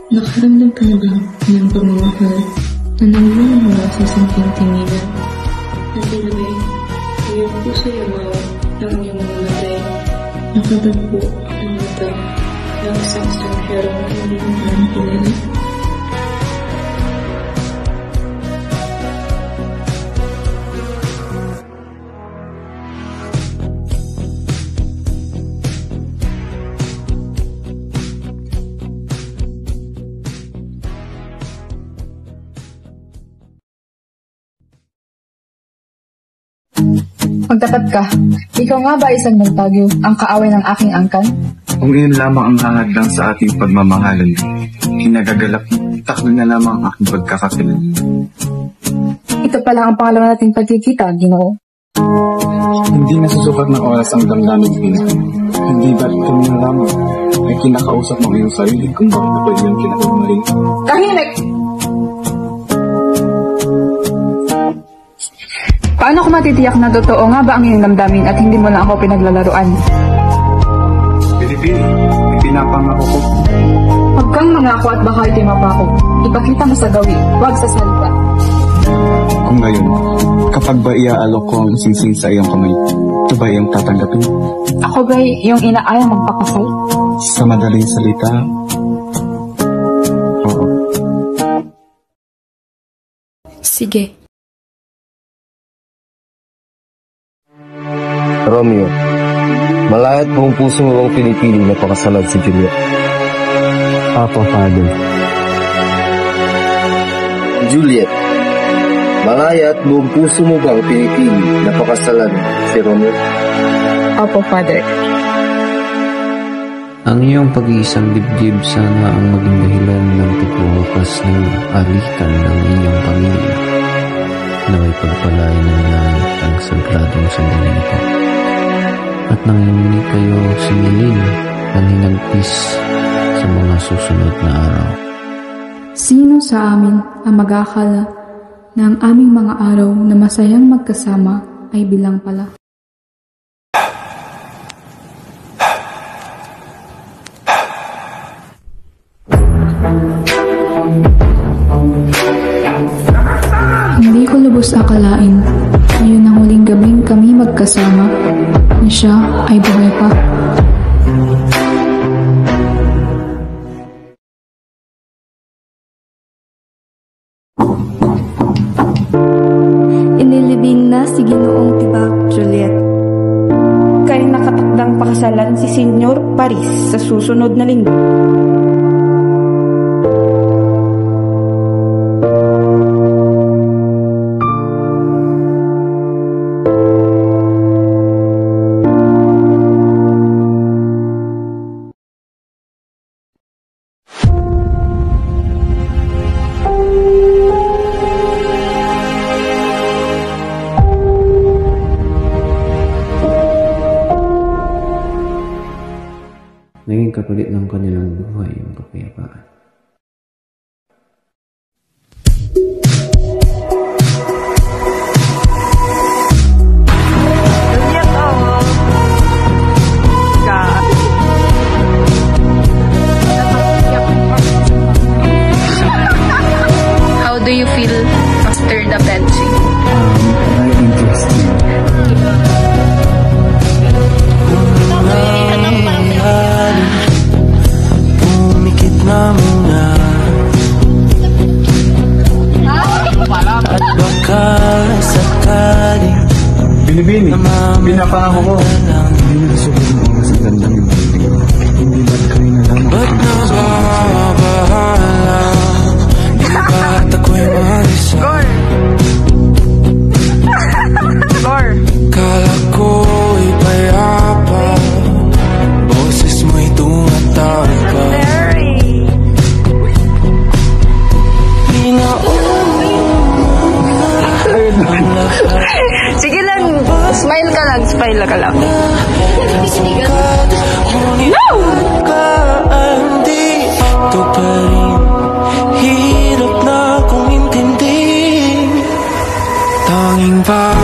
Nakaramdam ka na ba ng pagmamahal na nangyayon mula sa isang tintinginan? At tila ba'y iyong puso'y umawa ng iyong mga matay, nakatagpo ng mata ng isang estranghero na hindi mo parang kilala? Magtapat ka. Ikaw nga ba isang Montague, ang kaaway ng aking angkan? Kung iyon lamang ang hahadlang sa ating pagmamahalan, kinagagalak, takbo na lamang ang aking pagkakakilan. Ito pala ang pangalawa nating pagkikita, Ginoo. Hindi nasusukat ng oras ang damdamin ko. Hindi ba't kami na lamang ay kinakausap mo iyong sarili kung bakit na pwede yung kinakamaling? Tahimik! Paano ko matitiyak na totoo nga ba ang iyong damdamin at hindi mo lang ako pinaglalaruan? Pilipili, ipinapangako ko. Huwag kang mangako at baka itimapa ko. Ipakita mo sa gawi, huwag sa salita. Kung ngayon, kapag ba iaalok ko ang singsing sa iyong kamay, ito ba iyong tatanggapin? Ako ba'y iyong inaayang magpakasal? Sa madaling salita, oo. Sige. Romeo, malayat buong puso mo bang pinipili na pakasalan si Juliet? Apo, Father. Juliet, malayat buong puso mo bang pinipili na pakasalan si Romeo? Opo, Father. Ang iyong pag-iisang dibdib sana ang maging dahilan ng pagwawakas ng alikan ng iyong pamilya. Naway pagpalain ng langit ang sagradong sandaling ito. At nang hindi kayo singilin ng hinagpis sa mga susunod na araw. Sino sa amin ang mag-akala na ang aming mga araw na masayang magkasama ay bilang pala? Hindi ko lubos akalain ngayon ang huling gabing kami magkasama na siya ay buhay pa. Inilibing na si Ginoong Tibak, Juliet. Kay nakatakdang pakasalan si Senyor Paris sa susunod na linggo. Naging kapalit ng kanilang buhay ang kapayapaan. How do you feel after the dancing? Very interesting. Pumikit na muna at baka sakali Binibini, pinapangako ko. Hindi nasusukat ng oras ang gandang yung bibig. Hindi ba't kami na lamang? ba't nababahala? Di ba't ako'y marisa? Kala ko'y payapa, boses mo'y tumatawag pa. Sige lang, smile ka lang, smile ka lang. No! Hindi ito pa rin, hirap na kong intindi. Tanging pa